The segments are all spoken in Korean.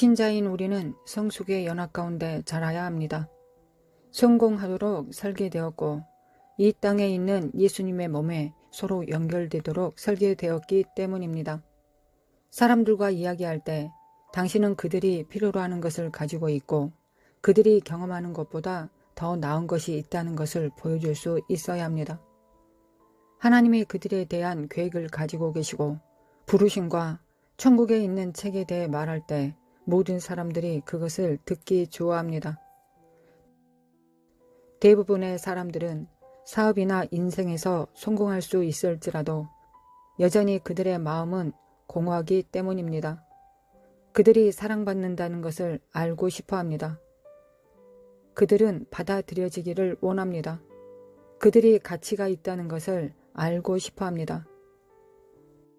신자인 우리는 성숙의 연합 가운데 자라야 합니다. 성공하도록 설계되었고 이 땅에 있는 예수님의 몸에 서로 연결되도록 설계되었기 때문입니다. 사람들과 이야기할 때 당신은 그들이 필요로 하는 것을 가지고 있고 그들이 경험하는 것보다 더 나은 것이 있다는 것을 보여줄 수 있어야 합니다. 하나님이 그들에 대한 계획을 가지고 계시고 부르심과 천국에 있는 책에 대해 말할 때 모든 사람들이 그것을 듣기 좋아합니다. 대부분의 사람들은 사업이나 인생에서 성공할 수 있을지라도 여전히 그들의 마음은 공허하기 때문입니다. 그들이 사랑받는다는 것을 알고 싶어 합니다. 그들은 받아들여지기를 원합니다. 그들이 가치가 있다는 것을 알고 싶어 합니다.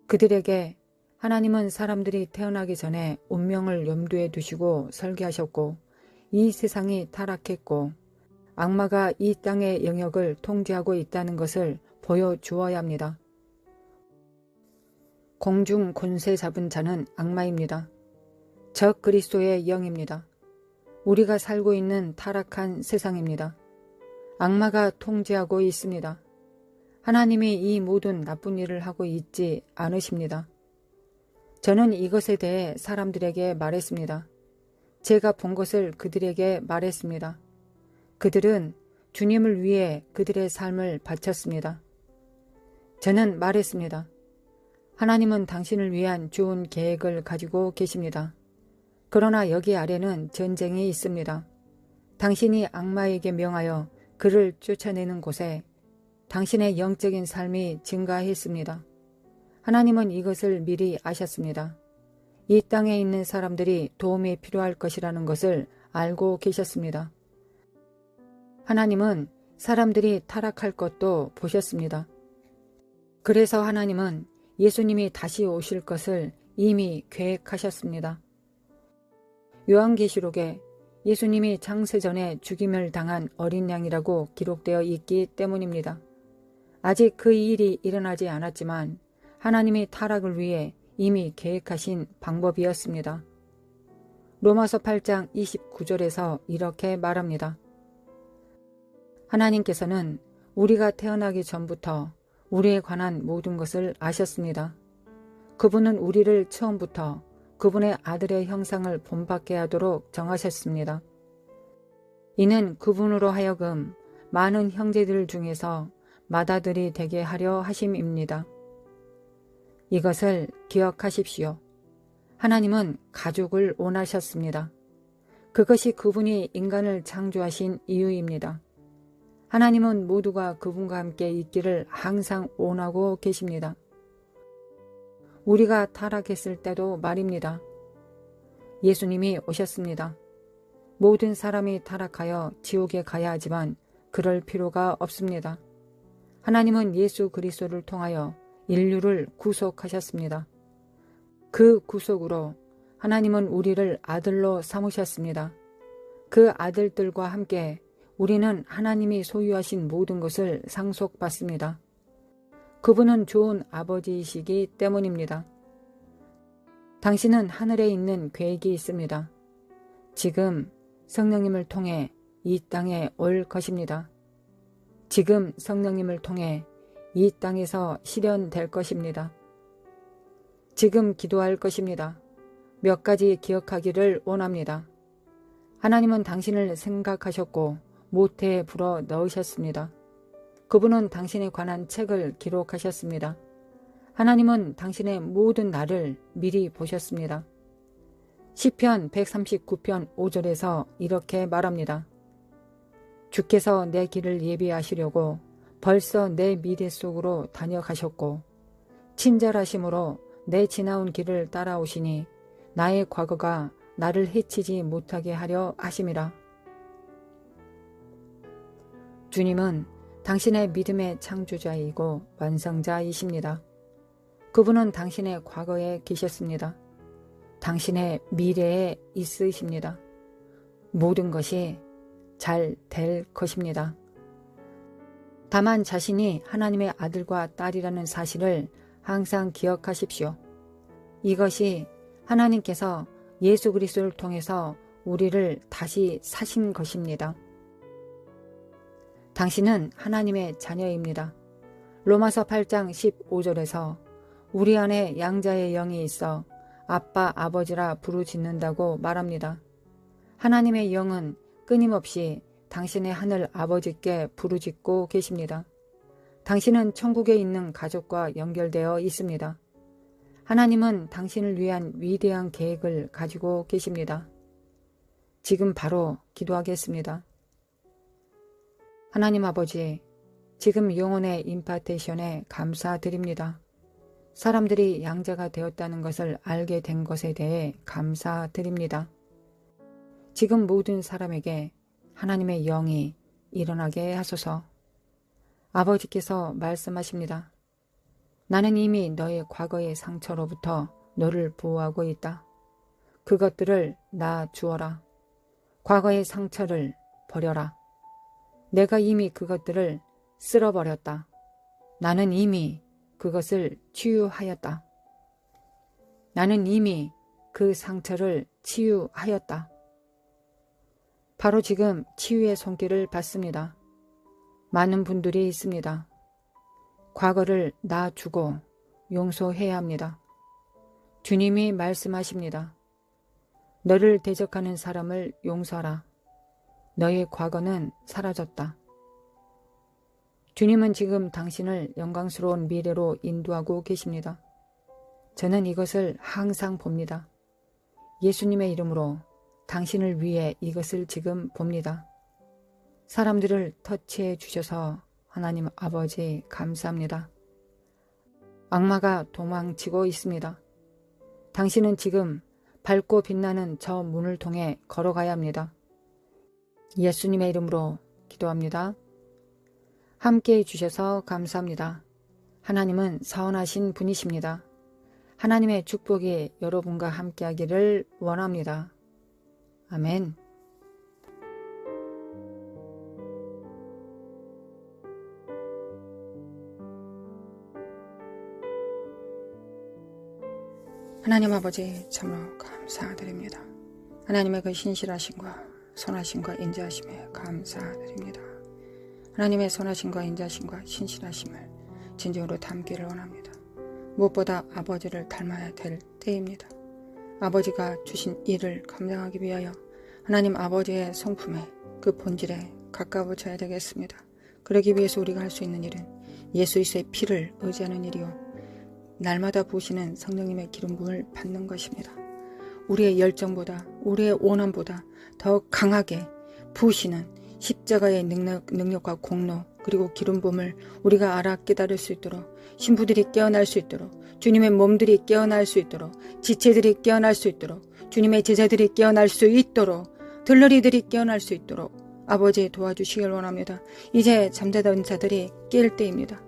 그들에게 하나님은 사람들이 태어나기 전에 운명을 염두에 두시고 설계하셨고 이 세상이 타락했고 악마가 이 땅의 영역을 통제하고 있다는 것을 보여주어야 합니다. 공중 권세 잡은 자는 악마입니다. 적 그리스도의 영입니다. 우리가 살고 있는 타락한 세상입니다. 악마가 통제하고 있습니다. 하나님이 이 모든 나쁜 일을 하고 있지 않으십니다. 저는 이것에 대해 사람들에게 말했습니다. 제가 본 것을 그들에게 말했습니다. 그들은 주님을 위해 그들의 삶을 바쳤습니다. 저는 말했습니다. 하나님은 당신을 위한 좋은 계획을 가지고 계십니다. 그러나 여기 아래는 전쟁이 있습니다. 당신이 악마에게 명하여 그를 쫓아내는 곳에 당신의 영적인 삶이 증가했습니다. 하나님은 이것을 미리 아셨습니다. 이 땅에 있는 사람들이 도움이 필요할 것이라는 것을 알고 계셨습니다. 하나님은 사람들이 타락할 것도 보셨습니다. 그래서 하나님은 예수님이 다시 오실 것을 이미 계획하셨습니다. 요한계시록에 예수님이 창세전에 죽임을 당한 어린 양이라고 기록되어 있기 때문입니다. 아직 그 일이 일어나지 않았지만 하나님이 타락을 위해 이미 계획하신 방법이었습니다. 로마서 8장 29절에서 이렇게 말합니다. 하나님께서는 우리가 태어나기 전부터 우리에 관한 모든 것을 아셨습니다. 그분은 우리를 처음부터 그분의 아들의 형상을 본받게 하도록 정하셨습니다. 이는 그분으로 하여금 많은 형제들 중에서 맏아들이 되게 하려 하심입니다. 이것을 기억하십시오. 하나님은 가족을 원하셨습니다. 그것이 그분이 인간을 창조하신 이유입니다. 하나님은 모두가 그분과 함께 있기를 항상 원하고 계십니다. 우리가 타락했을 때도 말입니다. 예수님이 오셨습니다. 모든 사람이 타락하여 지옥에 가야 하지만 그럴 필요가 없습니다. 하나님은 예수 그리스도를 통하여 인류를 구속하셨습니다. 그 구속으로 하나님은 우리를 아들로 삼으셨습니다. 그 아들들과 함께 우리는 하나님이 소유하신 모든 것을 상속받습니다. 그분은 좋은 아버지이시기 때문입니다. 당신은 하늘에 있는 계획이 있습니다. 지금 성령님을 통해 이 땅에 올 것입니다. 지금 성령님을 통해 이 땅에서 실현될 것입니다. 지금 기도할 것입니다. 몇 가지 기억하기를 원합니다. 하나님은 당신을 생각하셨고 모태에 불어 넣으셨습니다. 그분은 당신에 관한 책을 기록하셨습니다. 하나님은 당신의 모든 날을 미리 보셨습니다. 시편 139편 5절에서 이렇게 말합니다. 주께서 내 길을 예비하시려고 벌써 내 미래 속으로 다녀가셨고 친절하심으로 내 지나온 길을 따라오시니 나의 과거가 나를 해치지 못하게 하려 하심이라. 주님은 당신의 믿음의 창조자이고 완성자이십니다. 그분은 당신의 과거에 계셨습니다. 당신의 미래에 있으십니다. 모든 것이 잘 될 것입니다. 다만 자신이 하나님의 아들과 딸이라는 사실을 항상 기억하십시오. 이것이 하나님께서 예수 그리스도를 통해서 우리를 다시 사신 것입니다. 당신은 하나님의 자녀입니다. 로마서 8장 15절에서 우리 안에 양자의 영이 있어 아빠 아버지라 부르짖는다고 말합니다. 하나님의 영은 끊임없이 당신의 하늘 아버지께 부르짖고 계십니다. 당신은 천국에 있는 가족과 연결되어 있습니다. 하나님은 당신을 위한 위대한 계획을 가지고 계십니다. 지금 바로 기도하겠습니다. 하나님 아버지, 지금 영혼의 임파테이션에 감사드립니다. 사람들이 양자가 되었다는 것을 알게 된 것에 대해 감사드립니다. 지금 모든 사람에게 하나님의 영이 일어나게 하소서. 아버지께서 말씀하십니다. 나는 이미 너의 과거의 상처로부터 너를 보호하고 있다. 그것들을 나 주어라. 과거의 상처를 버려라. 내가 이미 그것들을 쓸어버렸다. 나는 이미 그것을 치유하였다. 나는 이미 그 상처를 치유하였다. 바로 지금 치유의 손길을 받습니다. 많은 분들이 있습니다. 과거를 놔주고 용서해야 합니다. 주님이 말씀하십니다. 너를 대적하는 사람을 용서하라. 너의 과거는 사라졌다. 주님은 지금 당신을 영광스러운 미래로 인도하고 계십니다. 저는 이것을 항상 봅니다. 예수님의 이름으로 당신을 위해 이것을 지금 봅니다. 사람들을 터치해 주셔서 하나님 아버지 감사합니다. 악마가 도망치고 있습니다. 당신은 지금 밝고 빛나는 저 문을 통해 걸어가야 합니다. 예수님의 이름으로 기도합니다. 함께 해주셔서 감사합니다. 하나님은 선하신 분이십니다. 하나님의 축복이 여러분과 함께하기를 원합니다. 아멘. 하나님 아버지 참으로 감사드립니다. 하나님의 그 신실하심과 선하심과 인자하심에 감사드립니다. 하나님의 선하심과 인자하심과 신실하심을 진정으로 담기를 원합니다. 무엇보다 아버지를 닮아야 될 때입니다. 아버지가 주신 일을 감당하기 위하여 하나님 아버지의 성품에 그 본질에 가까워져야 되겠습니다. 그러기 위해서 우리가 할 수 있는 일은 예수 그리스도의 피를 의지하는 일이요 날마다 부으시는 성령님의 기름 부음을 받는 것입니다. 우리의 열정보다 우리의 원함보다 더 강하게 부으시는 십자가의 능력과 공로 그리고 기름 부음을 우리가 알아 깨달을 수 있도록 신부들이 깨어날 수 있도록 주님의 몸들이 깨어날 수 있도록 지체들이 깨어날 수 있도록 주님의 제자들이 깨어날 수 있도록 들러리들이 깨어날 수 있도록 아버지 도와주시길 원합니다. 이제 잠자던 자들이 깰 때입니다.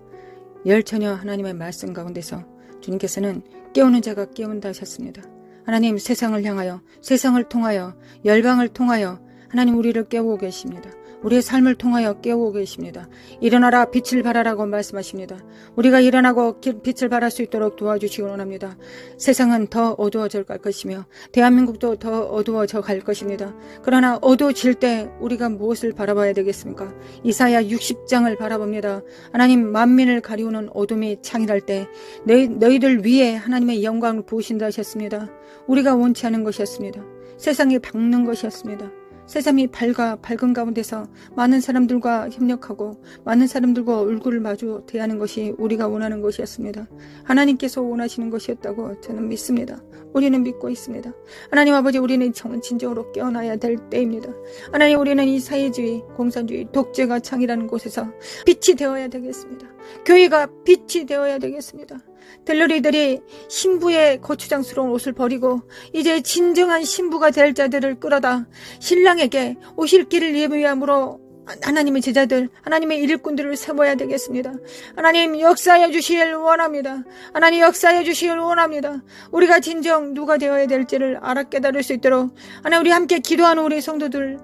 열처녀 하나님의 말씀 가운데서 주님께서는 깨우는 자가 깨운다 하셨습니다. 하나님 세상을 향하여 세상을 통하여 열방을 통하여 하나님 우리를 깨우고 계십니다. 우리의 삶을 통하여 깨우고 계십니다. 일어나라 빛을 발하라고 말씀하십니다. 우리가 일어나고 빛을 발할 수 있도록 도와주시기 원합니다. 세상은 더 어두워져 갈 것이며 대한민국도 더 어두워져 갈 것입니다. 그러나 어두워질 때 우리가 무엇을 바라봐야 되겠습니까? 이사야 60장을 바라봅니다. 하나님 만민을 가리우는 어둠이 창일할 때 너희들 위에 하나님의 영광을 부으신다 하셨습니다. 우리가 원치 않은 것이었습니다. 세상이 밝는 것이었습니다. 세상이 밝은 가운데서 많은 사람들과 협력하고 많은 사람들과 얼굴을 마주 대하는 것이 우리가 원하는 것이었습니다. 하나님께서 원하시는 것이었다고 저는 믿습니다. 우리는 믿고 있습니다. 하나님 아버지 우리는 진정으로 깨어나야 될 때입니다. 하나님 우리는 이 사회주의, 공산주의, 독재가 창이라는 곳에서 빛이 되어야 되겠습니다. 교회가 빛이 되어야 되겠습니다. 들러리들이 신부의 거추장스러운 옷을 버리고 이제 진정한 신부가 될 자들을 끌어다 신랑에게 오실 길을 예비함으로 하나님의 제자들, 하나님의 일꾼들을 세워야 되겠습니다. 하나님 역사해 주시길 원합니다. 하나님 역사해 주시길 원합니다. 우리가 진정 누가 되어야 될지를 알아 깨달을 수 있도록 하나님 우리 함께 기도하는 우리 성도들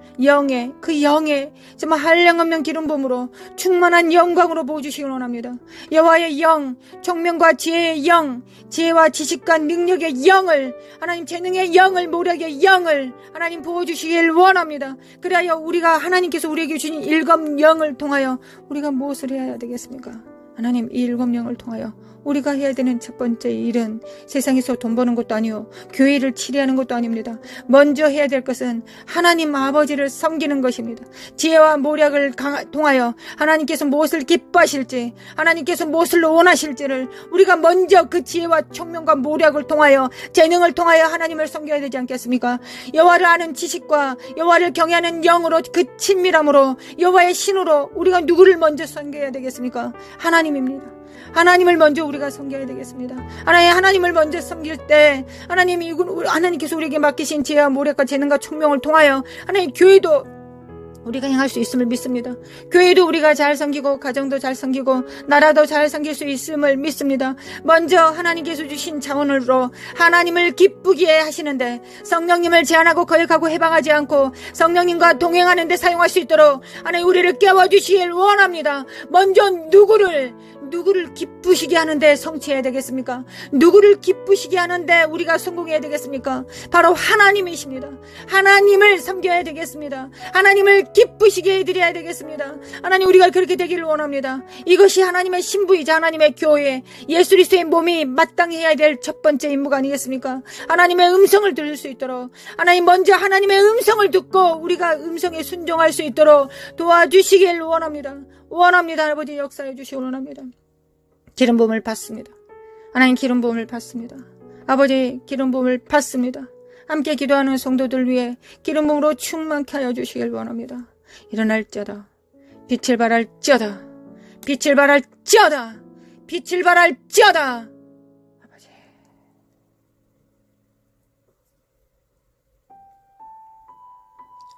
그 영의 정말 한량없는 기름 부음으로 충만한 영광으로 부어주시길 원합니다. 여호와의 영, 총명과 지혜의 영, 지혜와 지식과 능력의 영을 하나님 재능의 영을 모략의 영을 하나님 부어주시길 원합니다. 그래야 우리가 하나님께서 우리에게 주신 일곱 영을 통하여 우리가 무엇을 해야 되겠습니까? 하나님 이 일곱 영을 통하여 우리가 해야 되는 첫 번째 일은 세상에서 돈 버는 것도 아니요 교회를 치리하는 것도 아닙니다. 먼저 해야 될 것은 하나님 아버지를 섬기는 것입니다. 지혜와 모략을 통하여 하나님께서 무엇을 기뻐하실지 하나님께서 무엇을 원하실지를 우리가 먼저 그 지혜와 총명과 모략을 통하여 재능을 통하여 하나님을 섬겨야 되지 않겠습니까? 여호와를 아는 지식과 여호와를 경외하는 영으로 그 친밀함으로 여호와의 신으로 우리가 누구를 먼저 섬겨야 되겠습니까? 하나님입니다. 하나님을 먼저 우리가 섬겨야 되겠습니다. 하나님을 먼저 섬길 때 하나님께서 우리에게 맡기신 지혜와 모략과 재능과 총명을 통하여 하나님 교회도 우리가 행할 수 있음을 믿습니다. 교회도 우리가 잘 섬기고 가정도 잘 섬기고 나라도 잘 섬길 수 있음을 믿습니다. 먼저 하나님께서 주신 자원으로 하나님을 기쁘게 하시는데 성령님을 제한하고 거역하고 해방하지 않고 성령님과 동행하는 데 사용할 수 있도록 하나님 우리를 깨워주시길 원합니다. 먼저 누구를 기쁘시게 하는데 성취해야 되겠습니까? 누구를 기쁘시게 하는데 우리가 성공해야 되겠습니까? 바로 하나님이십니다. 하나님을 섬겨야 되겠습니다. 하나님을 기쁘시게 해드려야 되겠습니다. 하나님 우리가 그렇게 되기를 원합니다. 이것이 하나님의 신부이자 하나님의 교회 예수 그리스도의 몸이 마땅히 해야 될 첫 번째 임무가 아니겠습니까? 하나님의 음성을 들을 수 있도록 하나님 먼저 하나님의 음성을 듣고 우리가 음성에 순종할 수 있도록 도와주시길 원합니다. 아버지 역사해 주시기 원합니다. 기름 부음을 받습니다. 하나님 기름 부음을 받습니다. 아버지 기름 부음을 받습니다. 함께 기도하는 성도들 위해 기름 부음으로 충만케 하여 주시길 원합니다. 일어날지어다. 빛을 발할지어다. 빛을 발할지어다. 빛을 발할지어다. 아버지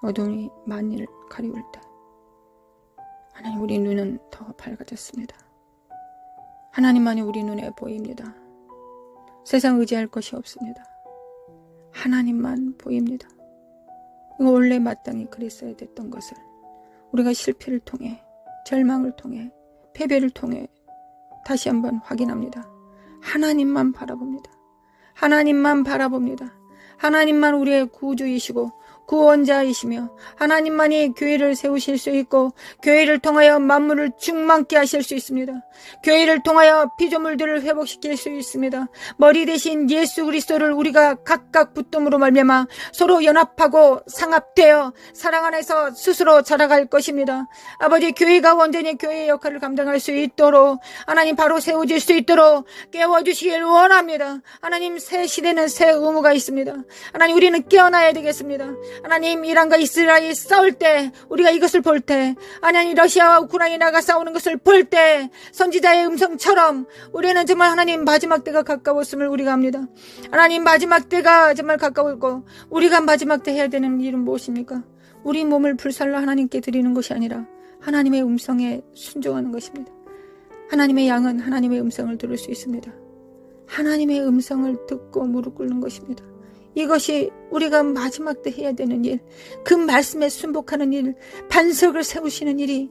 어둠이 만일을 가리울 때 하나님 우리 눈은 더 밝아졌습니다. 하나님만이 우리 눈에 보입니다. 세상 의지할 것이 없습니다. 하나님만 보입니다. 이거 원래 마땅히 그랬어야 됐던 것을 우리가 실패를 통해 절망을 통해 패배를 통해 다시 한번 확인합니다. 하나님만 바라봅니다. 하나님만 바라봅니다. 하나님만 우리의 구주이시고 구원자이시며 하나님만이 교회를 세우실 수 있고 교회를 통하여 만물을 충만케 하실 수 있습니다. 교회를 통하여 피조물들을 회복시킬 수 있습니다. 머리 대신 예수 그리스도를 우리가 각각 붙듦으로 말미암아 서로 연합하고 상합되어 사랑 안에서 스스로 자라갈 것입니다. 아버지 교회가 온전히 교회의 역할을 감당할 수 있도록 하나님 바로 세워질 수 있도록 깨워주시길 원합니다. 하나님 새 시대는 새 의무가 있습니다. 하나님 우리는 깨어나야 되겠습니다. 하나님 이란과 이스라엘이 싸울 때 우리가 이것을 볼 때 하나님 러시아와 우크라이나가 싸우는 것을 볼 때 선지자의 음성처럼 우리는 정말 하나님 마지막 때가 가까웠음을 우리가 압니다. 하나님 마지막 때가 정말 가까웠고 우리가 마지막 때 해야 되는 일은 무엇입니까? 우리 몸을 불살라 하나님께 드리는 것이 아니라 하나님의 음성에 순종하는 것입니다. 하나님의 양은 하나님의 음성을 들을 수 있습니다. 하나님의 음성을 듣고 무릎 꿇는 것입니다. 이것이 우리가 마지막 때 해야 되는 일, 그 말씀에 순복하는 일, 반석을 세우는 일이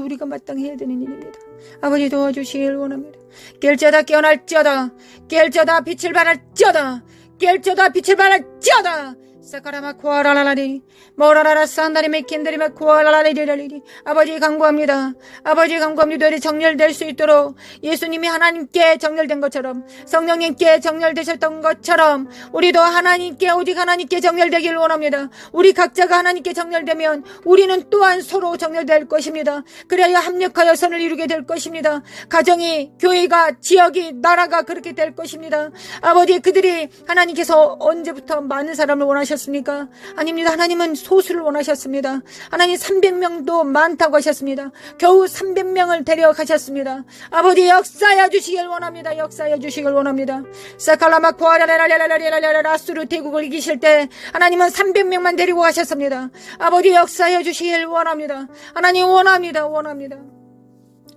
우리가 마땅히 해야 되는 일입니다. 아버지 도와주시길 원합니다. 깰지어다 깨어날지어다. 깰지어다 빛을 발할지어다. 깰지어다 빛을 발할지어다. 사카라마 코아라라리 모라라라 산다리메 킨다리메 코아라라리리리리. 아버지 간구합니다. 아버지 간구합니다. 우리 정렬될 수 있도록 예수님이 하나님께 정렬된 것처럼 성령님께 정렬되셨던 것처럼 우리도 하나님께 오직 하나님께 정렬되길 원합니다. 우리 각자가 하나님께 정렬되면 우리는 또한 서로 정렬될 것입니다. 그래야 합력하여 선을 이루게 될 것입니다. 가정이 교회가 지역이 나라가 그렇게 될 것입니다. 아버지 그들이 하나님께서 언제부터 많은 사람을 원하셨 원하셨습니까? 아닙니다. 하나님은 소수를 원하셨습니다. 하나님 300명도 많다고 하셨습니다. 겨우 300명을 데려가셨습니다. 아버지 역사해 주시길 원합니다. 역사해 주시길 원합니다. 사칼라마코아라라라라라라라라스루 대국을 이기실 때 하나님은 300명만 데리고 가셨습니다. 아버지 역사해 주시길 원합니다. 하나님 원합니다. 원합니다.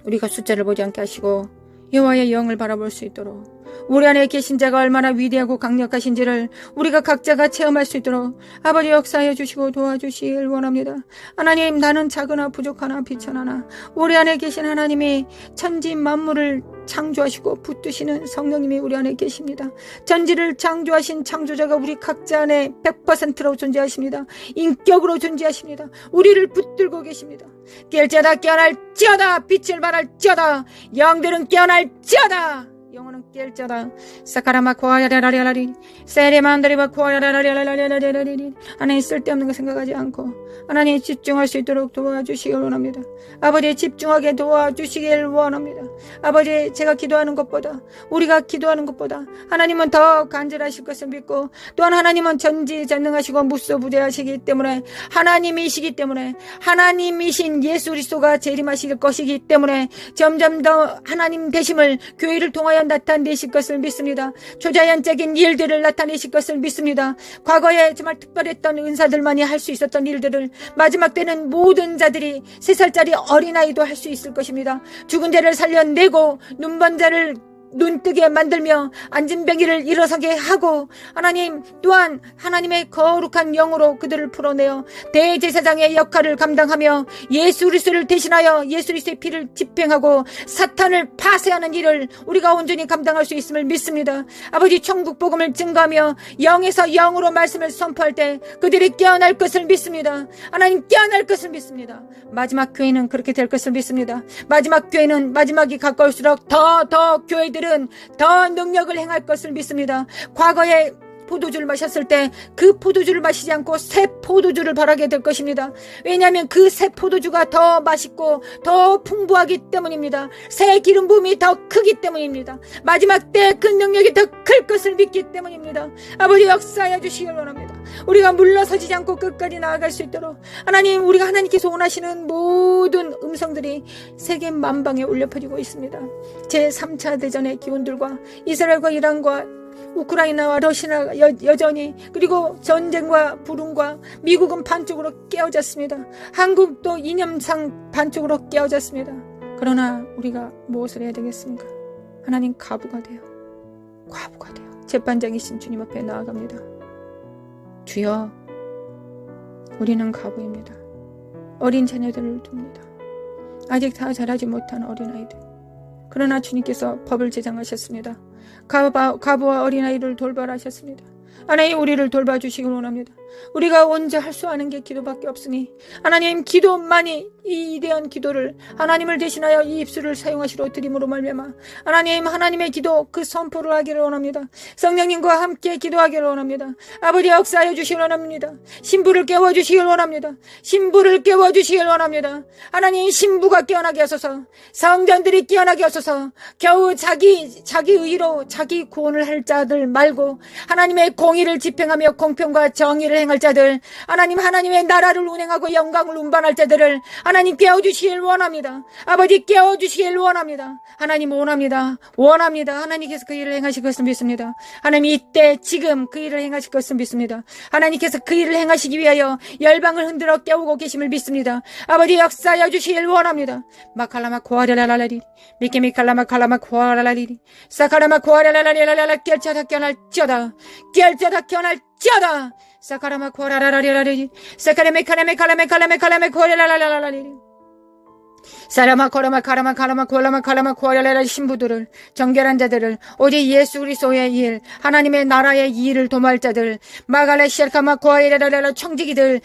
우리가 숫자를 보지 않게 하시고 여호와의 영을 바라볼 수 있도록 우리 안에 계신 자가 얼마나 위대하고 강력하신지를 우리가 각자가 체험할 수 있도록 아버지 역사해 주시고 도와주시길 원합니다. 하나님, 나는 작으나 부족하나 비천하나 우리 안에 계신 하나님이 천지 만물을 창조하시고 붙드시는 성령님이 우리 안에 계십니다. 전지를 창조하신 창조자가 우리 각자 안에 100%로 존재하십니다. 인격으로 존재하십니다. 우리를 붙들고 계십니다. 깰지어다 깨어날지어다 빛을 발할지어다 영들은 깨어날지어다 영혼은 깰지어다 사카라마 코아야라라라리 세레만다리바 코아야라라라라라라라리 하나님 쓸데없는 거 생각하지 않고 하나님 집중할 수 있도록 도와주시길 원합니다. 아버지 집중하게 도와주시길 원합니다. 아버지 제가 기도하는 것보다 우리가 기도하는 것보다 하나님은 더 간절하실 것을 믿고 또한 하나님은 전지전능하시고 무소부재하시기 때문에 하나님이시기 때문에 하나님이신 예수 그리스도가 재림하실 것이기 때문에 점점 더 하나님 되심을 교회를 통하여 나타내실 것을 믿습니다. 초자연적인 일들을 나타내실 것을 믿습니다. 과거에 정말 특별했던 은사들만이 할 수 있었던 일들을 마지막 때는 모든 자들이 3살짜리 어린아이도 할 수 있을 것입니다. 죽은 자를 살려내고 눈먼 자를 눈뜨게 만들며 안진뱅이를 일어서게 하고 하나님 또한 하나님의 거룩한 영으로 그들을 풀어내어 대제사장의 역할을 감당하며 예수 그리스도를 대신하여 예수 그리스도의 피를 집행하고 사탄을 파쇄하는 일을 우리가 온전히 감당할 수 있음을 믿습니다. 아버지 천국 복음을 증거하며 영에서 영으로 말씀을 선포할 때 그들이 깨어날 것을 믿습니다. 하나님 깨어날 것을 믿습니다. 마지막 교회는 그렇게 될 것을 믿습니다. 마지막 교회는 마지막이 가까울수록 더 교회들은 더 능력을 행할 것을 믿습니다. 과거에 포도주를 마셨을 때 그 포도주를 마시지 않고 새 포도주를 바라게 될 것입니다. 왜냐하면 그 새 포도주가 더 맛있고 더 풍부하기 때문입니다. 새 기름 부음이 더 크기 때문입니다. 마지막 때 그 능력이 더 클 것을 믿기 때문입니다. 아버지 역사해 주시길 원합니다. 우리가 물러서지 않고 끝까지 나아갈 수 있도록 하나님, 우리가 하나님께서 원하시는 모든 음성들이 세계 만방에 울려 퍼지고 있습니다. 제3차 대전의 기운들과 이스라엘과 이란과 우크라이나와 러시아가 여전히, 그리고 전쟁과 불운과 미국은 반쪽으로 깨어졌습니다. 한국도 이념상 반쪽으로 깨어졌습니다. 그러나 우리가 무엇을 해야 되겠습니까? 하나님, 과부가 돼요. 재판장이신 주님 앞에 나아갑니다. 주여, 우리는 과부입니다. 어린 자녀들을 둡니다. 아직 다 자라지 못한 어린아이들. 그러나 주님께서 법을 제정하셨습니다. 과부와 어린아이를 돌봐하셨습니다. 하나님, 우리를 돌봐주시길 원합니다. 우리가 언제 할 수 아는 게 기도밖에 없으니 하나님, 기도만이 이 위대한 기도를 하나님을 대신하여 이 입술을 사용하시러 드림으로 말미암아 하나님, 하나님의 기도 그 선포를 하기를 원합니다. 성령님과 함께 기도하기를 원합니다. 아버지 역사하여 주시길 원합니다. 신부를 깨워주시길 원합니다. 신부를 깨워주시길 원합니다. 하나님, 신부가 깨어나게 하소서. 성전들이 깨어나게 하소서. 겨우 자기 의로 자기 구원을 할 자들 말고 하나님의 공의를 집행하며 공평과 정의를 행할 자들, 하나님의 나라를 운행하고 영광을 운반할 자들을 하나님 깨워주시길 원합니다. 아버지 깨워주시길 원합니다. 하나님 원합니다. 하나님께서 그 일을 행하실 것을 믿습니다. 하나님, 이때 지금 그 일을 행하실 것을 믿습니다. 하나님께서 그 일을 행하시기 위하여 열방을 흔들어 깨우고 계심을 믿습니다. 아버지 역사하여 주시길 원합니다. 마칼라마 코아라라라리 미케미칼라마 칼라마 코아라라리 사카라마 코아라라라라라 깨어나지어다 깨어날지어다 사카라마 코아라라라라리 사카레메카레메칼라메칼라메칼라메 코아라라라라리 사라마 코라마 카라마 코알라라 신부들을, 정결한 자들을, 오직 예수 그리스도의 일, 하나님의 나라의 일을 도모할 자들, 마갈레 시알카마 코아이라라라 청지기들을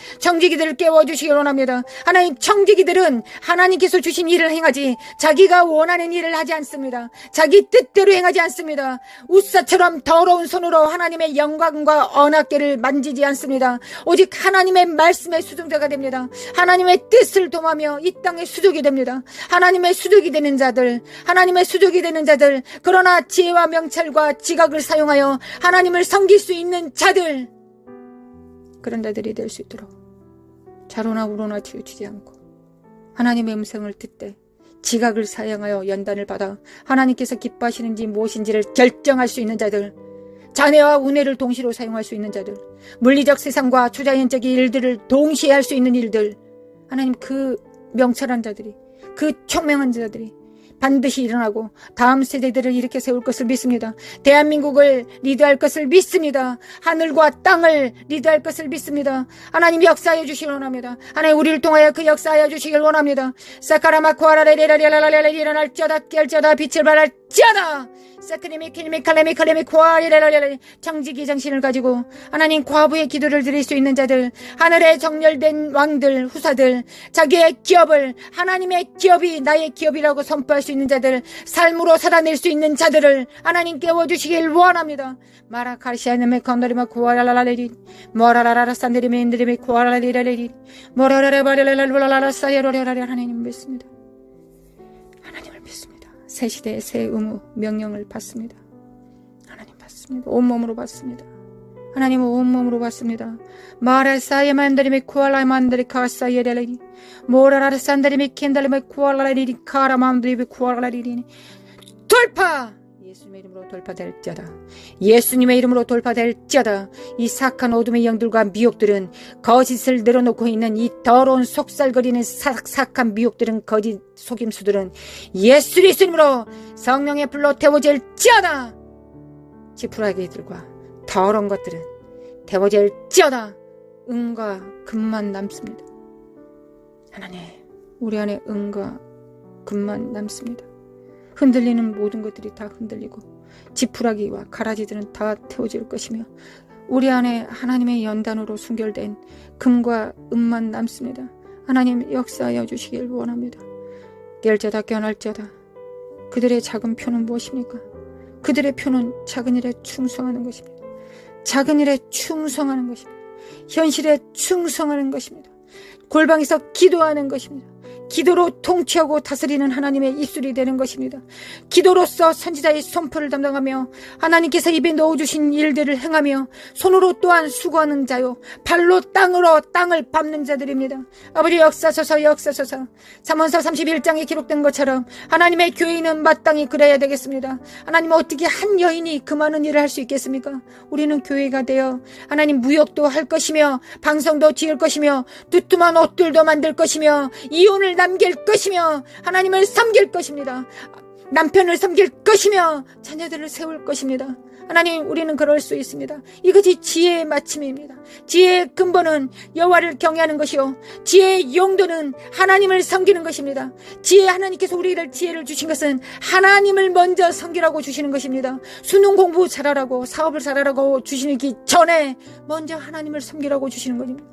깨워주시기 원합니다. 하나님, 청지기들은 하나님께서 주신 일을 행하지 자기가 원하는 일을 하지 않습니다. 자기 뜻대로 행하지 않습니다. 우사처럼 더러운 손으로 하나님의 영광과 언약궤를 만지지 않습니다. 오직 하나님의 말씀의 수종자가 됩니다. 하나님의 뜻을 도모하며 이 땅의 수족이 됩니다. 하나님의 수족이 되는 자들, 그러나 지혜와 명찰과 지각을 사용하여 하나님을 섬길 수 있는 자들, 그런 자들이 될 수 있도록 좌로나 우로나 치우치지 않고 하나님의 음성을 듣되 지각을 사용하여 연단을 받아 하나님께서 기뻐하시는지 무엇인지를 결정할 수 있는 자들, 자네와 우뇌를 동시로 사용할 수 있는 자들, 물리적 세상과 초자연적인 일들을 동시에 할 수 있는 일들, 하나님 그 명철한 자들이, 그 총명한 자들이 반드시 일어나고 다음 세대들을 일으켜 세울 것을 믿습니다. 대한민국을 리드할 것을 믿습니다. 하늘과 땅을 리드할 것을 믿습니다. 하나님 역사해 주시길 원합니다. 하나님 우리를 통하여 그 역사하여 주시길 원합니다. 사카라마코아라레레라레라레레 일어날지어다 깰지어다 빛을 발할지어다 사크리미키니미 칼레미칼레미 코아리레라레레 정직이 정신을 가지고 하나님 과부의 기도를 드릴 수 있는 자들, 하늘에 정렬된 왕들, 후사들, 자기의 기업을 하나님의 기업이 나의 기업이라고 선포할 수 있는 자들, 삶으로 살아낼 수 있는 자들을 하나님 깨워주시길 원합니다. 마라카시아네메 건더리마 코아라라레리 모라라라라 산데리메 인드리메 코아라리라레리 모라라라바레라라라라 사이로레라레 하나님 믿습니다. 하나님을 믿습니다. 새 시대의 새 의무 명령을 받습니다. 하나님 받습니다. 온몸으로 받습니다. 하나님은 온몸으로 받습니다. 마라사이에 만드리메 코알라에 만드리 카사이에 레레리 모라라라 산다리메 켄달리메 코알라리리 카라맘드리메 코알라리리 돌파! 예수님의 이름으로 돌파될지어다. 예수님의 이름으로 돌파될지어다. 이 사악한 어둠의 영들과 미혹들은 거짓을 늘어놓고 있는 이 더러운 속살거리는 사악한 미혹들은 거짓 속임수들은 예수 그리스도로 성령의 불로 태워질지어다. 지푸라기들과 더러운 것들은 태워질지어다. 은과 금만 남습니다. 하나님 우리 안에 은과 금만 남습니다. 흔들리는 모든 것들이 다 흔들리고 지푸라기와 가라지들은 다 태워질 것이며 우리 안에 하나님의 연단으로 순결된 금과 은만 남습니다. 하나님 역사하여 주시길 원합니다. 깰자다 깨어날자다. 그들의 작은 표는 무엇입니까? 그들의 표는 작은 일에 충성하는 것입니다. 작은 일에 충성하는 것입니다. 현실에 충성하는 것입니다. 골방에서 기도하는 것입니다. 기도로 통치하고 다스리는 하나님의 입술이 되는 것입니다. 기도로서 선지자의 선포를 담당하며 하나님께서 입에 넣어주신 일들을 행하며 손으로 또한 수고하는 자요 발로 땅을 밟는 자들입니다. 아버지 역사소서 역사소서. 잠언서 31장에 기록된 것처럼 하나님의 교회인은 마땅히 그래야 되겠습니다. 하나님 어떻게 한 여인이 그 많은 일을 할 수 있겠습니까? 우리는 교회가 되어 하나님 무역도 할 것이며 방송도 지을 것이며 두툼한 옷들도 만들 것이며 이혼을 남길 것이며 하나님을 섬길 것입니다. 남편을 섬길 것이며 자녀들을 세울 것입니다. 하나님 우리는 그럴 수 있습니다. 이것이 지혜의 마침입니다. 지혜의 근본은 여호와를 경외하는 것이요 지혜의 용도는 하나님을 섬기는 것입니다. 하나님께서 우리를 지혜를 주신 것은 하나님을 먼저 섬기라고 주시는 것입니다. 수능 공부 잘하라고 사업을 잘하라고 주시기 전에 먼저 하나님을 섬기라고 주시는 것입니다.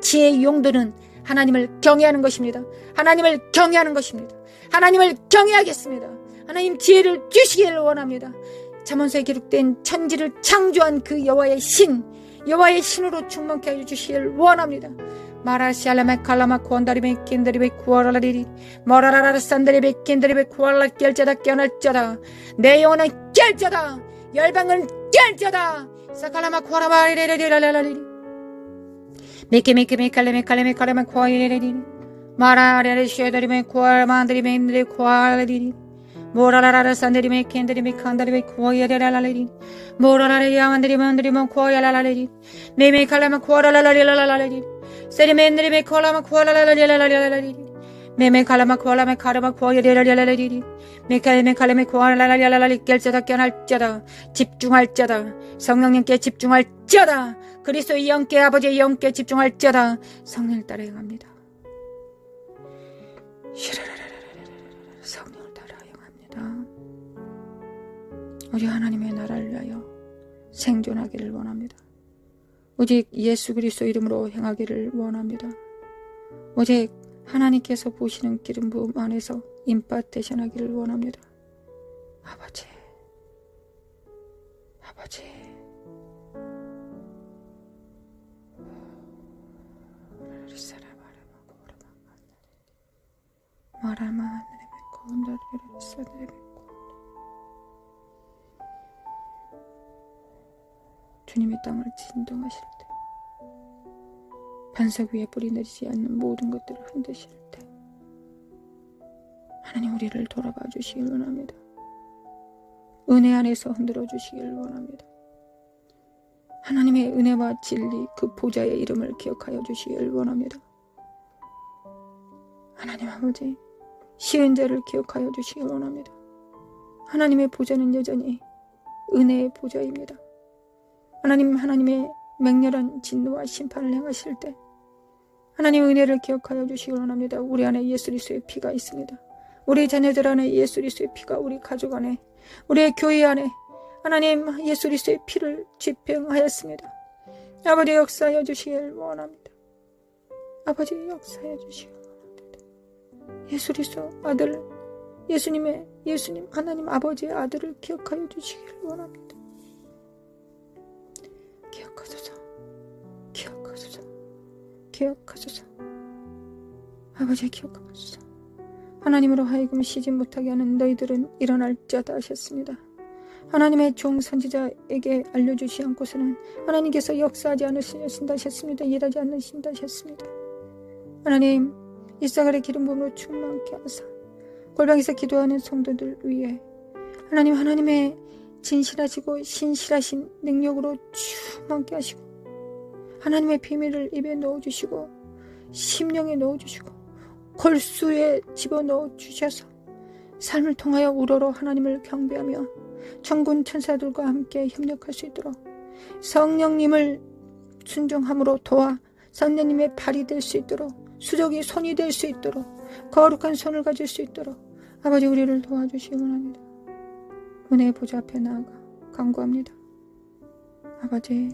지혜의 용도는 하나님을 경외하는 것입니다. 하나님을 경외하는 것입니다. 하나님을 경외하겠습니다. 하나님 지혜를 주시기를 원합니다. 잠언서에 기록된 천지를 창조한 그 여호와의 신으로 충만케 해주시기를 원합니다. 마라시알라메 칼라마 쿠안다리메 킨다리메 쿠아라리리 머라라라 산다리메 킨다리메 쿠알라 깰자다 깨어날자다. 내 영혼은 깰자다. 열방은 깰자다. 사칼라마 쿠아라바리레레레라라리리 메케메칼레메 쿠아이레레리 마라레레 쉐다리메 쿠아만다리메 인드레 쿠아라리리 모라라라 산다리메 켄다리메 칸다리메 쿠아이레라라리리 모라라라 야만다리메 안다리메 쿠아이라라리리 메메칼라마 쿠아라라라리라라리리 세리메 콜라마 쿠아라라라리라라리리 메메칼라마 쿠아라메 카라마 쿠아이레라라리리 메칼레메 쿠아라라라리라라리 깰자다 깨어날자다. 집중할자다. 성령님께 집중할자다. 그리스도의 영께 아버지의 영께 집중할자다. 성령을 따라 행합니다. 성령을 따라 행합니다. 오직 하나님의 나라를 위하여 생존하기를 원합니다. 오직 예수 그리스도 이름으로 행하기를 원합니다. 오직 하나님께서 보시는 기름 부음 안에서 임파테이션 하기를 원합니다. 아버지 주님의 땅을 진동하실 때 반석 위에 뿌리 내리지 않는 모든 것들을 흔드실 때 하나님 우리를 돌아봐 주시길 원합니다. 은혜 안에서 흔들어 주시길 원합니다. 하나님의 은혜와 진리 그 보좌의 이름을 기억하여 주시길 원합니다. 하나님 아버지 시은 자를 기억하여 주시길 원합니다. 하나님의 보좌는 여전히 은혜의 보좌입니다. 하나님의 맹렬한 진노와 심판을 행하실 때 하나님 은혜를 기억하여 주시길 원합니다. 우리 안에 예수 그리스도의 피가 있습니다. 우리 자녀들 안에 예수 그리스도의 피가, 우리 가족 안에, 우리의 교회 안에 하나님 예수 그리스도의 피를 집행하였습니다. 아버지 역사하여 주시길 원합니다. 아버지 역사하여 주시길 원합니다. 예수 그리스도 아들 예수님 하나님 아버지의 아들을 기억하여 주시길 원합니다. 기억하소서. 아버지 기억하소서. 하나님으로 하여금 쉬지 못하게 하는 너희들은 일어날지어다 하셨습니다. 하나님의 종 선지자에게 알려주시 않고서는 하나님께서 역사하지 않으신다 하셨습니다. 일하지 않으신다 하셨습니다. 하나님 이사갈의 기름 부음으로 충만케 하사 골방에서 기도하는 성도들 위해 하나님 하나님의 진실하시고 신실하신 능력으로 충만케 하시고 하나님의 비밀을 입에 넣어주시고 심령에 넣어주시고 골수에 집어넣어 주셔서 삶을 통하여 우러러 하나님을 경배하며 천군 천사들과 함께 협력할 수 있도록 성령님을 순종함으로 도와 성령님의 발이 될 수 있도록 수족이 손이 될 수 있도록 거룩한 손을 가질 수 있도록 아버지 우리를 도와주시기 원합니다. 은혜의 보좌 앞에 나아가 간구합니다. 아버지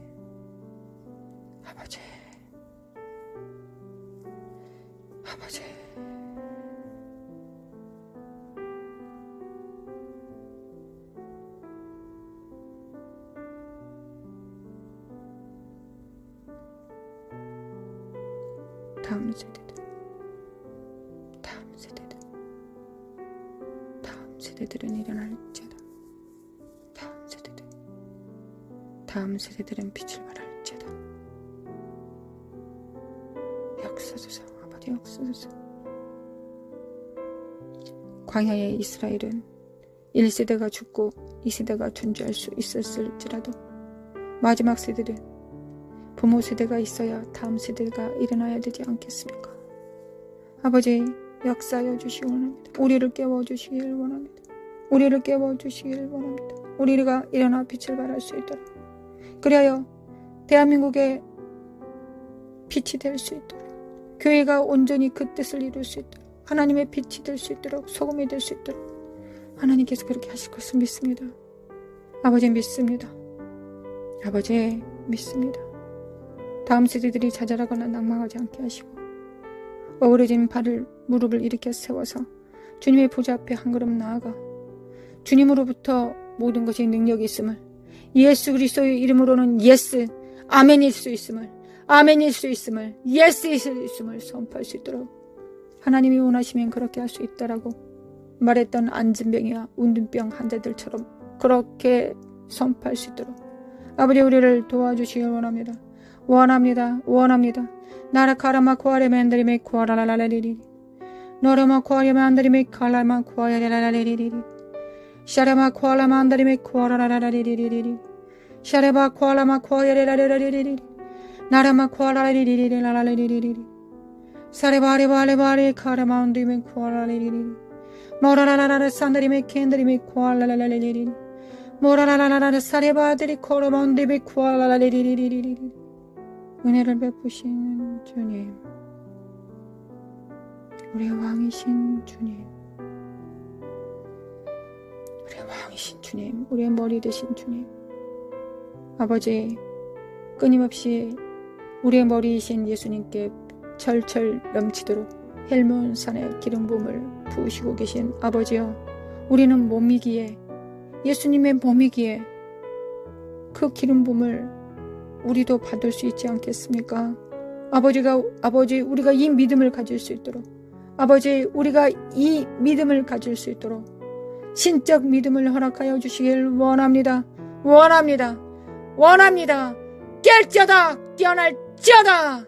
다음 세대들은 일어날지어다. 다음 세대들은 빛을 발할지어다. 역사소서 아버지 역사소서. 광야의 이스라엘은 1세대가 죽고 2세대가 존재할 수 있었을지라도 마지막 세대는 부모 세대가 있어야 다음 세대가 일어나야 되지 않겠습니까? 아버지 역사하여 주시기 원합니다. 우리를 깨워주시길 원합니다. 우리가 일어나 빛을 발할 수 있도록 그리하여 대한민국의 빛이 될 수 있도록 교회가 온전히 그 뜻을 이룰 수 있도록 하나님의 빛이 될 수 있도록 소금이 될 수 있도록 하나님께서 그렇게 하실 것을 믿습니다. 아버지 믿습니다. 다음 세대들이 자잘하거나 낭망하지 않게 하시고 어우러진 무릎을 일으켜 세워서 주님의 보좌 앞에 한 걸음 나아가 주님으로부터 모든 것이 능력이 있음을 예수 그리스도의 이름으로는 예스 아멘일 수 있음을 예스일 수 있음을 선포할 수 있도록 하나님이 원하시면 그렇게 할 수 있다라고 말했던 안진병이나 운둔병 환자들처럼 그렇게 선포할 수 있도록 아버지 우리를 도와주시길 원합니다. 나라카라마 코아레멘드리메 코아라라라리리 노라마 코아레멘드리메 칼라마 코아라라라리리 샤라마 코아라만드리메 코아라라라리리리 샤레바 코아라마 코아라라라리리 나라마 코아라라리리리라라리리리 사레바레바레바레 카라마운드리메 코아라라리리 모라라라라 산드리메 켄드리메 코아라라라리리 모라라라라 사레바드리 코라마운드리메 코아라라리리리리리 은혜를 베푸시는 주님, 우리의 왕이신 주님, 우리의 머리 되신 주님, 아버지 끊임없이 우리의 머리이신 예수님께 철철 넘치도록 헬몬산의 기름 부음을 부으시고 계신 아버지여, 우리는 몸이기에 예수님의 몸이기에 그 기름 부음을 우리도 받을 수 있지 않겠습니까? 아버지 우리가 이 믿음을 가질 수 있도록 우리가 이 믿음을 가질 수 있도록 신적 믿음을 허락하여 주시길 원합니다. 깰지어다 깨어날지어다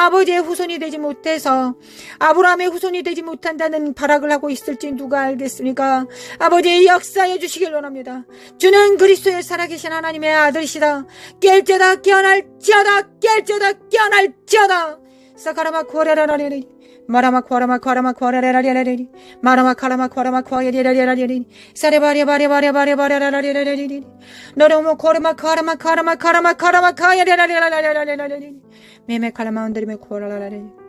아버지의 후손이 되지 못해서 아브라함의 후손이 되지 못한다는 발악을 하고 있을지 누가 알겠습니까? 아버지 역사해 주시길 원합니다. 주는 그리스도의 살아계신 하나님의 아들이시다. 깰지어다 깨어날지어다 깰지어다 깨어날지어다. 사카라마 코레라라레리 마라마 코라마 코라마 코레라라레리 마라마 카라마 코라마 코레라라레리 사레바레바레바레바레바레라라레리 너로모 코라마 카라마 카라마 카라마 카라마 카야라라라라라라레리 메메 칼라마 온데리메 코라라라레리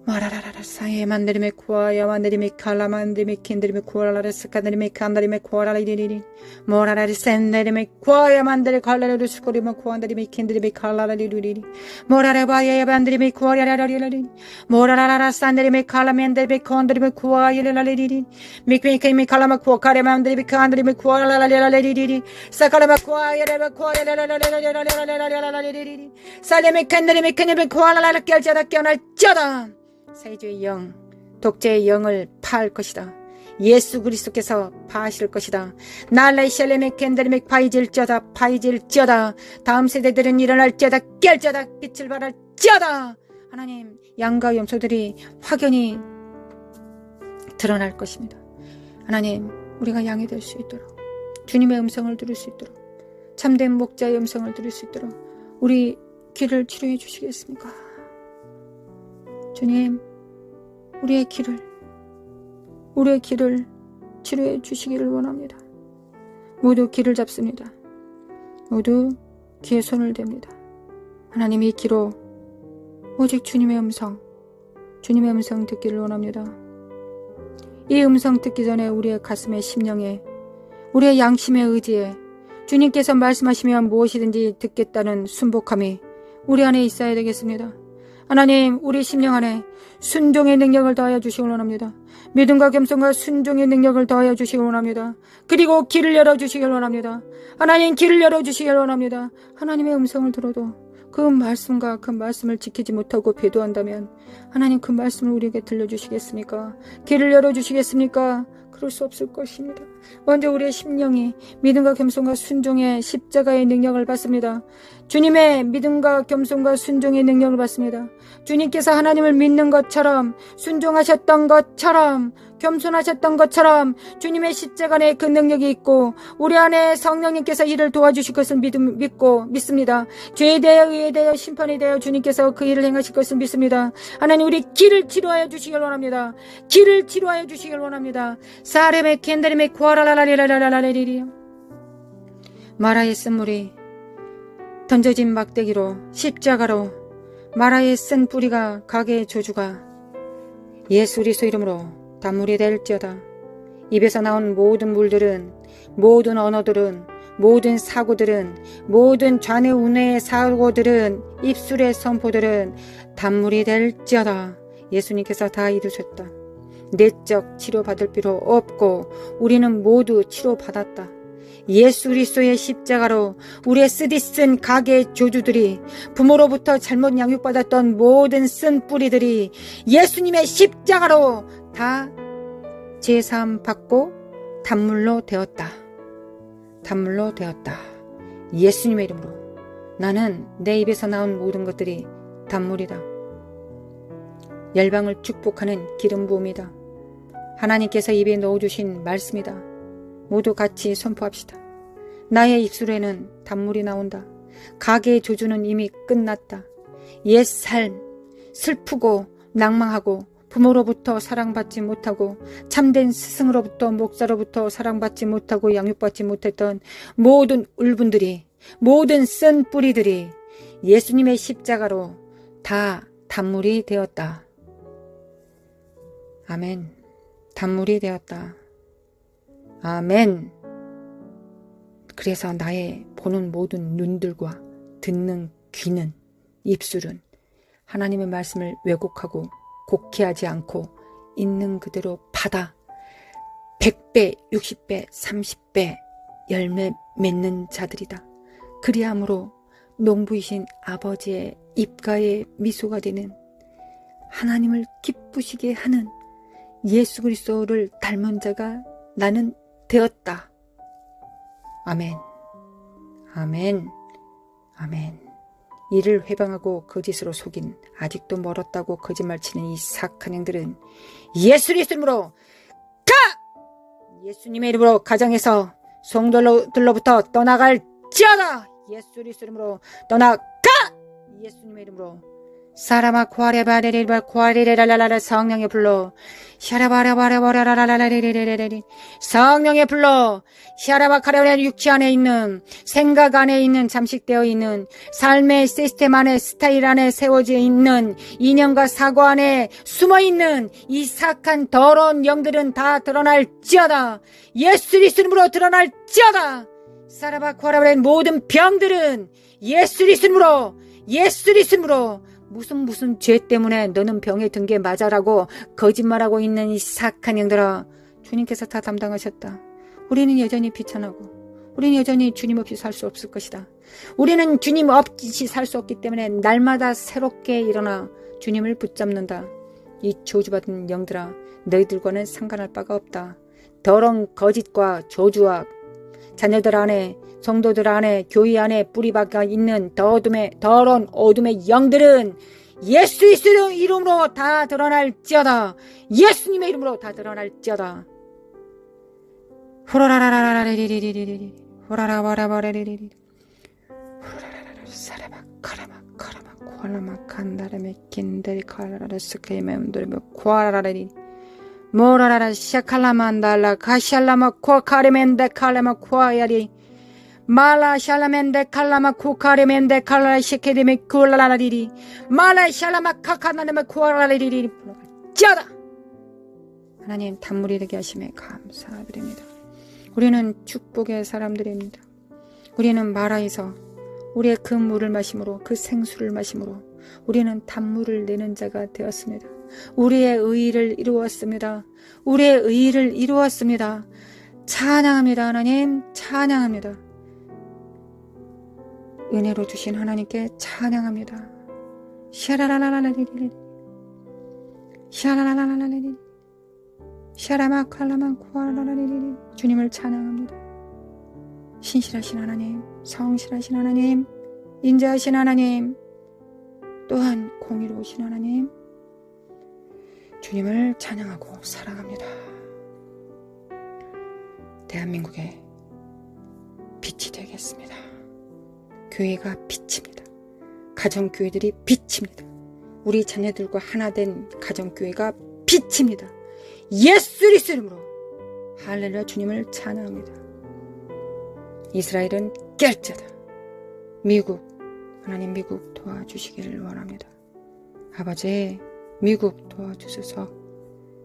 마라라라라 사예 만데리메 코아야 만데리메 칼라마 만데리메 킨데리메 코라라라 스카데리메 칸다리메 코라라리리리 모라라리 센데리메 코아야 만데리 칼라라리 스코리메 코안데리메 킨데리메 칼라라리리리 모라라바야 만데리메 코아야라라리리 모라라라라 산데리메 칼라멘데리메 콘데리메 코아야라라리리 미크미케미 칼라마 코카레 만데리메 칸데리메 코아라라라리리리 사카라마 코아야라라 코아야라라라라라라라라라리리 살레메 칸데리메 칸데리메 코아라라라 깰자다 깨어날자다. 세주의 영, 독재의 영을 파할 것이다. 예수 그리스도께서 파하실 것이다. 날라이 샬레메 캔데르메 파이질쩌다 파이질쩌다. 다음 세대들은 일어날쩌다 깰쩌다 빛을 발할쩌다. 하나님 양과 염소들이 확연히 드러날 것입니다. 하나님 우리가 양이 될 수 있도록 주님의 음성을 들을 수 있도록 참된 목자의 음성을 들을 수 있도록 우리 귀를 치료해 주시겠습니까? 주님, 우리의 길을 치료해 주시기를 원합니다. 모두 길을 잡습니다. 모두 귀에 손을 댑니다. 하나님 이 귀로 오직 주님의 음성 듣기를 원합니다. 이 음성 듣기 전에 우리의 가슴에 심령에 우리의 양심의 의지에 주님께서 말씀하시면 무엇이든지 듣겠다는 순복함이 우리 안에 있어야 되겠습니다. 하나님 우리 심령 안에 순종의 능력을 더하여 주시기 원합니다. 믿음과 겸손과 순종의 능력을 더하여 주시기 원합니다. 그리고 길을 열어주시기 원합니다. 하나님 길을 열어주시기 원합니다. 하나님의 음성을 들어도 그 말씀과 그 말씀을 지키지 못하고 배도한다면 하나님 그 말씀을 우리에게 들려주시겠습니까? 길을 열어주시겠습니까? 그럴 수 없을 것입니다. 먼저 우리의 심령이 믿음과 겸손과 순종의 십자가의 능력을 받습니다. 주님의 믿음과 겸손과 순종의 능력을 받습니다. 주님께서 하나님을 믿는 것처럼 순종하셨던 것처럼 겸손하셨던 것처럼 주님의 십자가 안에 그 능력이 있고 우리 안에 성령님께서 이를 도와주실 것을 믿습니다. 죄에 대하여 의에 대하여 심판에 대하여 주님께서 그 일을 행하실 것을 믿습니다. 하나님 우리 길을 치료하여 주시길 원합니다. 길을 치료하여 주시길 원합니다. 사레메 켄다리메 쿠아라라라리라라라리리 마라의 쓴물이 던져진 막대기로 십자가로 마라의 쓴 뿌리가 가게의 저주가 예수 그리스도 이름으로 단물이 될지어다. 입에서 나온 모든 물들은 모든 언어들은 모든 사고들은 모든 좌뇌우뇌의 사고들은 입술의 선포들은 단물이 될지어다. 예수님께서 다 이루셨다. 내적 치료받을 필요 없고 우리는 모두 치료받았다. 예수 그리스도의 십자가로 우리의 쓰디쓴 가게의 조주들이 부모로부터 잘못 양육받았던 모든 쓴 뿌리들이 예수님의 십자가로 다 제사함 받고 단물로 되었다. 단물로 되었다. 예수님의 이름으로 나는 내 입에서 나온 모든 것들이 단물이다. 열방을 축복하는 기름 부음이다. 하나님께서 입에 넣어주신 말씀이다. 모두 같이 선포합시다. 나의 입술에는 단물이 나온다. 가게의 조주는 이미 끝났다. 옛 삶, 슬프고 낭망하고 부모로부터 사랑받지 못하고 참된 스승으로부터 목사로부터 사랑받지 못하고 양육받지 못했던 모든 울분들이 모든 쓴 뿌리들이 예수님의 십자가로 다 단물이 되었다. 아멘. 단물이 되었다. 아멘. 그래서 나의 보는 모든 눈들과 듣는 귀는 입술은 하나님의 말씀을 왜곡하고 곡해하지 않고 있는 그대로 받아 100배, 60배, 30배 열매 맺는 자들이다. 그리함으로 농부이신 아버지의 입가에 미소가 되는 하나님을 기쁘시게 하는 예수 그리스도를 닮은 자가 나는 되었다. 아멘. 아멘. 아멘. 이를 회방하고 거짓으로 속인 아직도 멀었다고 거짓말치는 이 사악한 행들은 예수 그리스도로 가! 예수님의 이름으로 가정에서 성도들로부터 떠나갈지어다. 예수 그리스도로 떠나가! 예수님의 이름으로 사라마 쿠아레바레레바 쿠아레레랄랄라 성령의 불로 샤라바라바라바라라라라레레레레레 성령의 불로 샤라바카레레 육체 안에 있는 생각 안에 있는 잠식되어 있는 삶의 시스템 안에 스타일 안에 세워져 있는 이념과 사고 안에 숨어있는 이 사악한 더러운 영들은 다 드러날지어다. 예수 그리스도로 드러날지어다. 사라바 쿠아레바레 모든 병들은 예수 그리스도로 예수 그리스도로 무슨 죄 때문에 너는 병에 든 게 맞아라고 거짓말하고 있는 이 사악한 영들아, 주님께서 다 담당하셨다. 우리는 여전히 비천하고 우리는 여전히 주님 없이 살 수 없을 것이다. 우리는 주님 없이 살 수 없기 때문에 날마다 새롭게 일어나 주님을 붙잡는다. 이 저주받은 영들아, 너희들과는 상관할 바가 없다. 더러운 거짓과 저주와 자녀들 안에 성도들 안에 교회 안에 뿌리박아 있는 더러운 어둠의 영들은 예수 그리스도의 이름으로 다 드러날지어다. 예수님의 이름으로 다 드러날지어다. 호라라라라라리리리리리 호라라바라바라리리리 호라라라라 사라마 카라마 카라마 코라마 칸다라메 킨데리 카라라라 스케이메 음도리메 코라라라리 모라라라 샤칼라만달라 카샬라마 코카리멘데 칼라마 코아야리 말라 샬라멘데 칼라마 쿠카리멘데 칼라 시케데메 쿨라라리리 말라 샬라마 카카나데메 쿠아라리리리 짜다. 하나님 단물이 되게 하심에 감사드립니다. 우리는 축복의 사람들입니다. 우리는 마라에서 우리의 그 물을 마심으로 그 생수를 마심으로 우리는 단물을 내는 자가 되었습니다. 우리의 의의를 이루었습니다. 우리의 의의를 이루었습니다. 찬양합니다. 하나님 찬양합니다. 은혜로 주신 하나님께 찬양합니다. 샤라라라라리리 샤라라라라리리 샤라마칼라만 쿠아라라리리 주님을 찬양합니다. 신실하신 하나님, 성실하신 하나님, 인자하신 하나님, 또한 공의로우신 하나님, 주님을 찬양하고 사랑합니다. 대한민국의 빛이 되겠습니다. 교회가 빛입니다. 가정교회들이 빛입니다. 우리 자녀들과 하나 된 가정교회가 빛입니다. 예수 그리스도 이름으로 할렐루야. 주님을 찬양합니다. 이스라엘은 깰 자다. 미국, 하나님 미국 도와주시기를 원합니다. 아버지, 미국 도와주소서.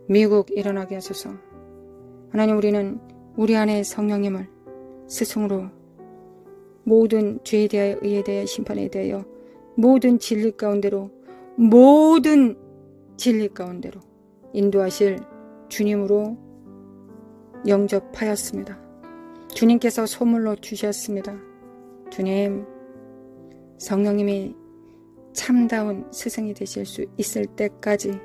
미국 일어나게 하소서. 하나님, 우리는 우리 안에 성령님을 스승으로 모든 죄에 대하여, 의에 대하여, 심판에 대하여 모든 진리 가운데로, 모든 진리 가운데로 인도하실 주님으로 영접하였습니다. 주님께서 소물로 주셨습니다. 주님, 성령님이 참다운 스승이 되실 수 있을 때까지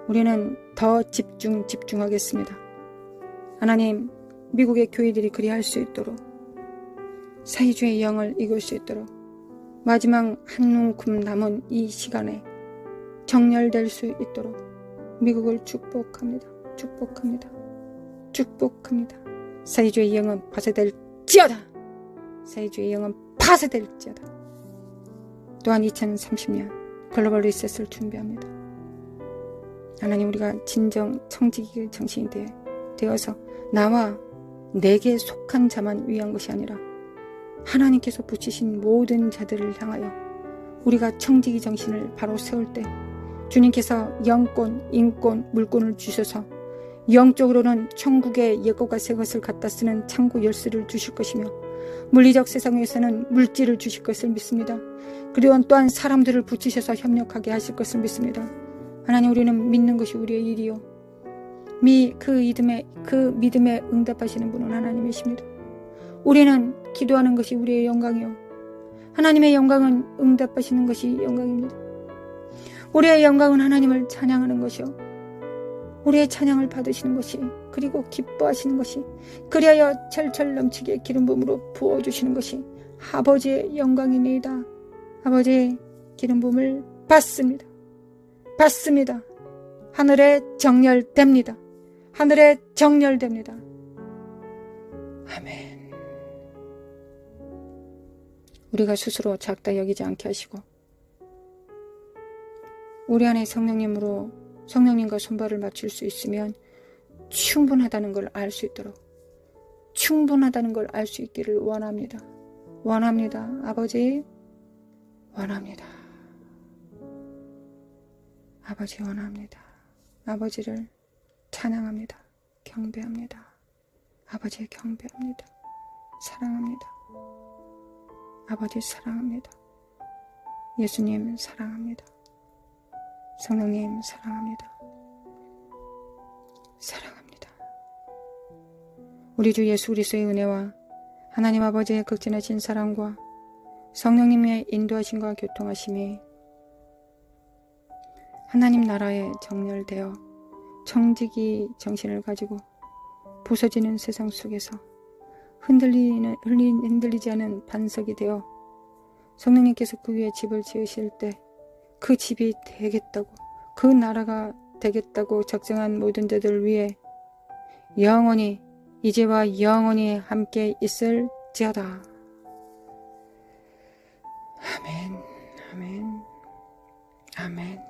우리는 더 집중하겠습니다. 하나님, 미국의 교회들이 그리할 수 있도록, 사회주의 영을 이길 수 있도록, 마지막 한 움큼 남은 이 시간에 정렬될 수 있도록 미국을 축복합니다. 축복합니다. 축복합니다. 사회주의 영은 파쇄될지어다. 사회주의 영은 파쇄될지어다. 또한 2030년 글로벌 리셋을 준비합니다. 하나님, 우리가 진정 청지기 정신이 되어서 나와 내게 속한 자만 위한 것이 아니라 하나님께서 붙이신 모든 자들을 향하여 우리가 청지기 정신을 바로 세울 때 주님께서 영권, 인권, 물권을 주셔서 영적으로는 천국의 옛것과 새것을 갖다 쓰는 창고 열쇠를 주실 것이며 물리적 세상에서는 물질을 주실 것을 믿습니다. 그리고 또한 사람들을 붙이셔서 협력하게 하실 것을 믿습니다. 하나님, 우리는 믿는 것이 우리의 일이요, 그 믿음에 응답하시는 분은 하나님이십니다. 우리는 기도하는 것이 우리의 영광이요, 하나님의 영광은 응답하시는 것이 영광입니다. 우리의 영광은 하나님을 찬양하는 것이요, 우리의 찬양을 받으시는 것이, 그리고 기뻐하시는 것이, 그리하여 철철 넘치게 기름 부음으로 부어주시는 것이 아버지의 영광이니이다. 아버지의 기름 부음을 받습니다. 받습니다. 하늘에 정렬됩니다. 하늘에 정렬됩니다. 아멘. 우리가 스스로 작다 여기지 않게 하시고 우리 안에 성령님과 손발을 맞출 수 있으면 충분하다는 걸 알 수 있도록, 충분하다는 걸 알 수 있기를 원합니다. 원합니다. 아버지, 원합니다. 아버지, 원합니다. 아버지를 찬양합니다. 경배합니다. 아버지 경배합니다. 사랑합니다. 아버지 사랑합니다. 예수님 사랑합니다. 성령님 사랑합니다. 사랑합니다. 우리 주 예수 그리스도의 은혜와 하나님 아버지의 극진하신 사랑과 성령님의 인도하심과 교통하심이 하나님 나라에 정렬되어 청지기 정신을 가지고 부서지는 세상 속에서 흔들리지 않은 반석이 되어 성령님께서 그 위에 집을 지으실 때 그 집이 되겠다고, 그 나라가 되겠다고 작정한 모든 자들 위해 영원히, 이제와 영원히 함께 있을지어다. 아멘, 아멘, 아멘.